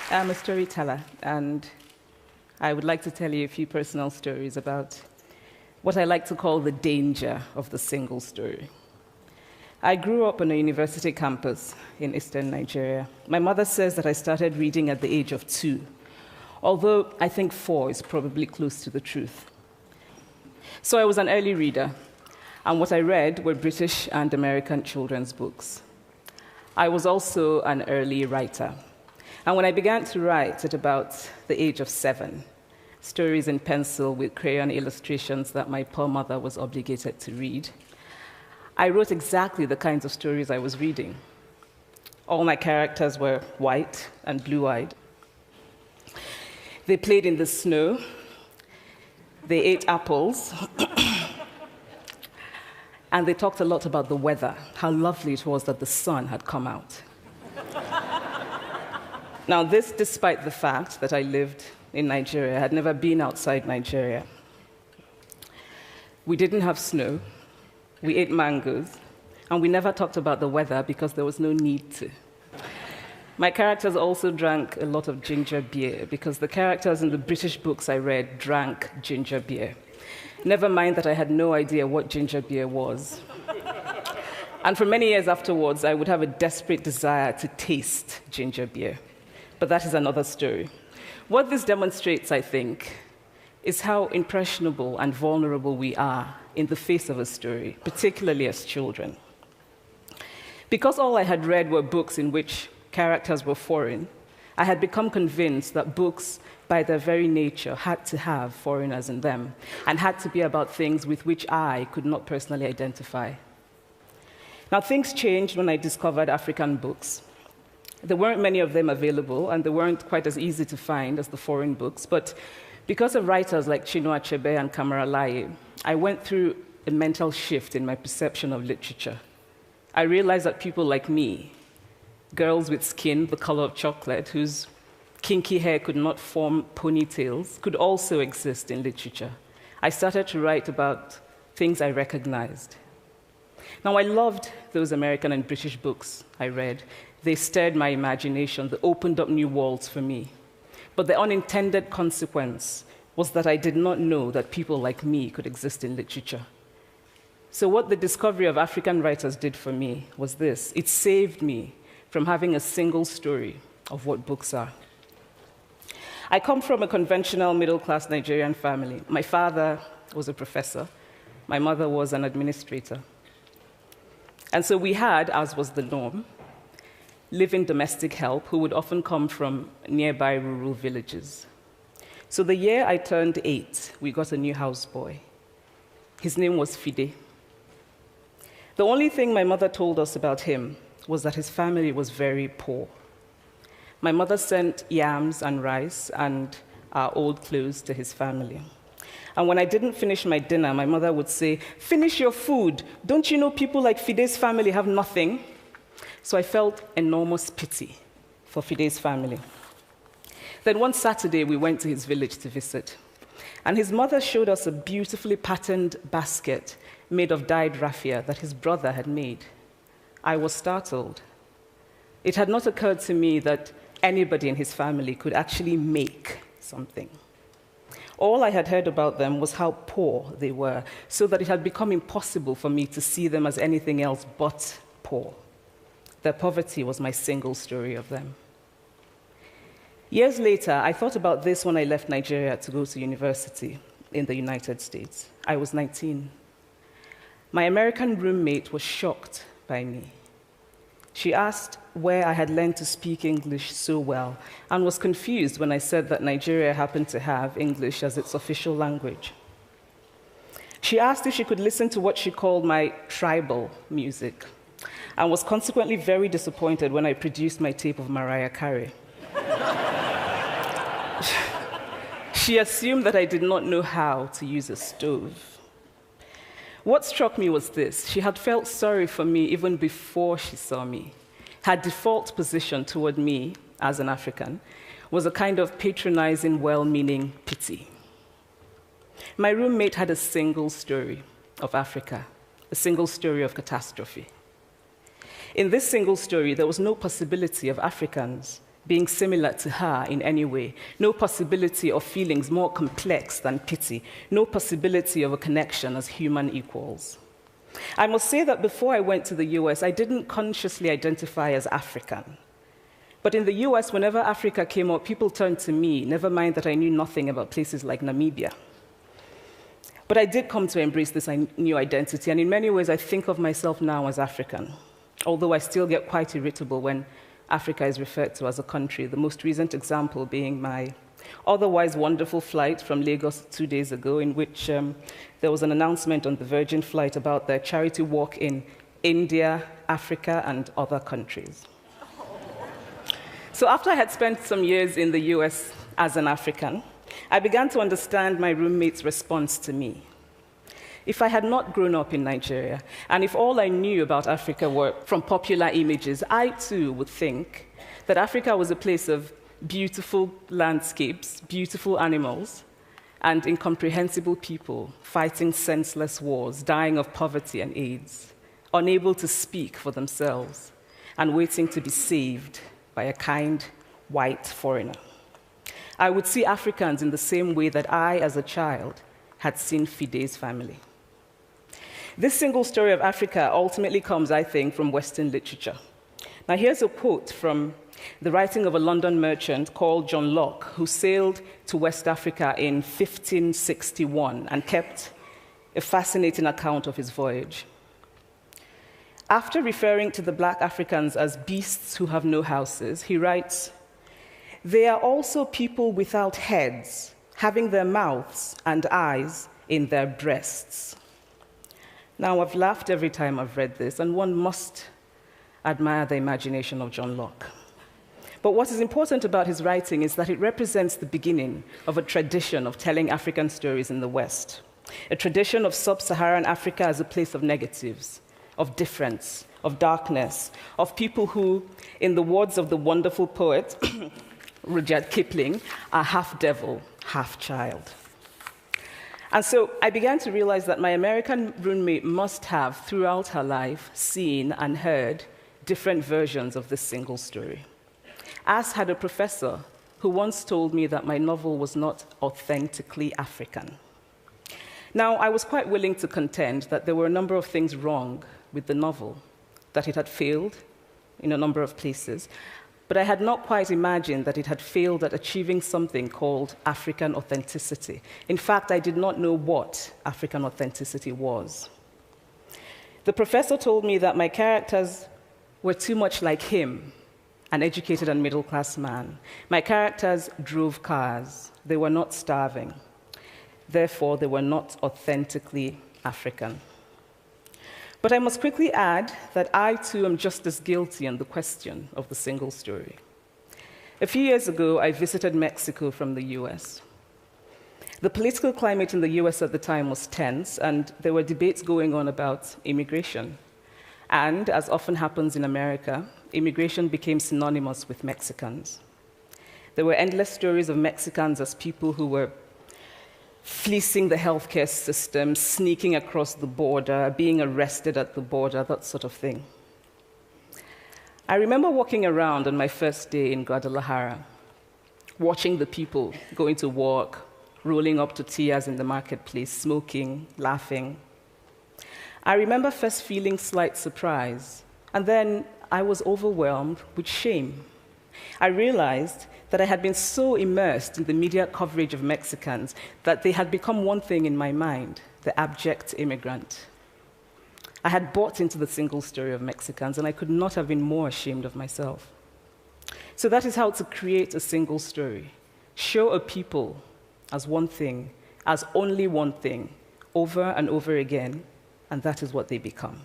I'm a storyteller, and I would like to tell you a few personal stories about what I like to call the danger of the single story. I grew up on a university campus in eastern Nigeria. My mother says that I started reading at the age of 2, although I think 4 is probably close to the truth. So I was an early reader, and what I read were British and American children's books. I was also an early writer. And when I began to write at about the age of 7, stories in pencil with crayon illustrations that my poor mother was obligated to read, I wrote exactly the kinds of stories I was reading. All my characters were white and blue-eyed. They played in the snow. They ate apples. And they talked a lot about the weather, how lovely it was that the sun had come out. Now, this despite the fact that I lived in Nigeria. I had never been outside Nigeria. We didn't have snow. We ate mangoes. And we never talked about the weather because there was no need to. My characters also drank a lot of ginger beer because the characters in the British books I read drank ginger beer. Never mind that I had no idea what ginger beer was. And for many years afterwards, I would have a desperate desire to taste ginger beer. But that is another story. What this demonstrates, I think, is how impressionable and vulnerable we are in the face of a story, particularly as children. Because all I had read were books in which characters were foreign, I had become convinced that books, by their very nature, had to have foreigners in them and had to be about things with which I could not personally identify. Now, things changed when I discovered African books. There weren't many of them available, and they weren't quite as easy to find as the foreign books. But because of writers like Chinua Achebe and Kamara Laye, I went through a mental shift in my perception of literature. I realized that people like me, girls with skin the color of chocolate, whose kinky hair could not form ponytails, could also exist in literature. I started to write about things I recognized. Now, I loved those American and British books I read. They stirred my imagination. They opened up new worlds for me. But the unintended consequence was that I did not know that people like me could exist in literature. So what the discovery of African writers did for me was this. It saved me from having a single story of what books are. I come from a conventional middle-class Nigerian family. My father was a professor. My mother was an administrator. And so we had, as was the norm, live-in domestic help who would often come from nearby rural villages. So the year I turned 8, we got a new houseboy. His name was Fide. The only thing my mother told us about him was that his family was very poor. My mother sent yams and rice and our old clothes to his family. And when I didn't finish my dinner, my mother would say, "Finish your food. Don't you know people like Fide's family have nothing?" So I felt enormous pity for Fide's family. Then one Saturday, we went to his village to visit. And his mother showed us a beautifully patterned basket made of dyed raffia that his brother had made. I was startled. It had not occurred to me that anybody in his family could actually make something. All I had heard about them was how poor they were, so that it had become impossible for me to see them as anything else but poor. Their poverty was my single story of them. Years later, I thought about this when I left Nigeria to go to university in the United States. I was 19. My American roommate was shocked by me. She asked where I had learned to speak English so well and was confused when I said that Nigeria happened to have English as its official language. She asked if she could listen to what she called my tribal music and was consequently very disappointed when I produced my tape of Mariah Carey. She assumed that I did not know how to use a stove. What struck me was this. She had felt sorry for me even before she saw me. Her default position toward me, as an African, was a kind of patronizing, well-meaning pity. My roommate had a single story of Africa, a single story of catastrophe. In this single story, there was no possibility of Africans being similar to her in any way, no possibility of feelings more complex than pity, no possibility of a connection as human equals. I must say that before I went to the US, I didn't consciously identify as African. But in the US, whenever Africa came up, people turned to me, never mind that I knew nothing about places like Namibia. But I did come to embrace this new identity, and in many ways, I think of myself now as African, although I still get quite irritable when Africa is referred to as a country, the most recent example being my otherwise wonderful flight from Lagos 2 days ago, in which there was an announcement on the Virgin flight about their charity walk in India, Africa, and other countries. So after I had spent some years in the US as an African, I began to understand my roommate's response to me. If I had not grown up in Nigeria, and if all I knew about Africa were from popular images, I too would think that Africa was a place of beautiful landscapes, beautiful animals, and incomprehensible people fighting senseless wars, dying of poverty and AIDS, unable to speak for themselves, and waiting to be saved by a kind white foreigner. I would see Africans in the same way that I, as a child, had seen Fide's family. This single story of Africa ultimately comes, I think, from Western literature. Now, here's a quote from the writing of a London merchant called John Locke, who sailed to West Africa in 1561 and kept a fascinating account of his voyage. After referring to the black Africans as beasts who have no houses, he writes, "They are also people without heads, having their mouths and eyes in their breasts." Now, I've laughed every time I've read this, and one must admire the imagination of John Locke. But what is important about his writing is that it represents the beginning of a tradition of telling African stories in the West, a tradition of sub-Saharan Africa as a place of negatives, of difference, of darkness, of people who, in the words of the wonderful poet Rudyard Kipling, are half devil, half child. And so I began to realize that my American roommate must have, throughout her life, seen and heard different versions of this single story. As had a professor who once told me that my novel was not authentically African. Now, I was quite willing to contend that there were a number of things wrong with the novel, that it had failed in a number of places, but I had not quite imagined that it had failed at achieving something called African authenticity. In fact, I did not know what African authenticity was. The professor told me that my characters were too much like him, an educated and middle-class man. My characters drove cars. They were not starving. Therefore, they were not authentically African. But I must quickly add that I, too, am just as guilty on the question of the single story. A few years ago, I visited Mexico from the US. The political climate in the US at the time was tense, and there were debates going on about immigration. And, as often happens in America, immigration became synonymous with Mexicans. There were endless stories of Mexicans as people who were fleecing the healthcare system, sneaking across the border, being arrested at the border, that sort of thing. I remember walking around on my first day in Guadalajara, watching the people going to work, rolling up tortillas in the marketplace, smoking, laughing. I remember first feeling slight surprise, and then I was overwhelmed with shame. I realized that I had been so immersed in the media coverage of Mexicans that they had become one thing in my mind, the abject immigrant. I had bought into the single story of Mexicans, and I could not have been more ashamed of myself. So that is how to create a single story. Show a people as one thing, as only one thing, over and over again, and that is what they become.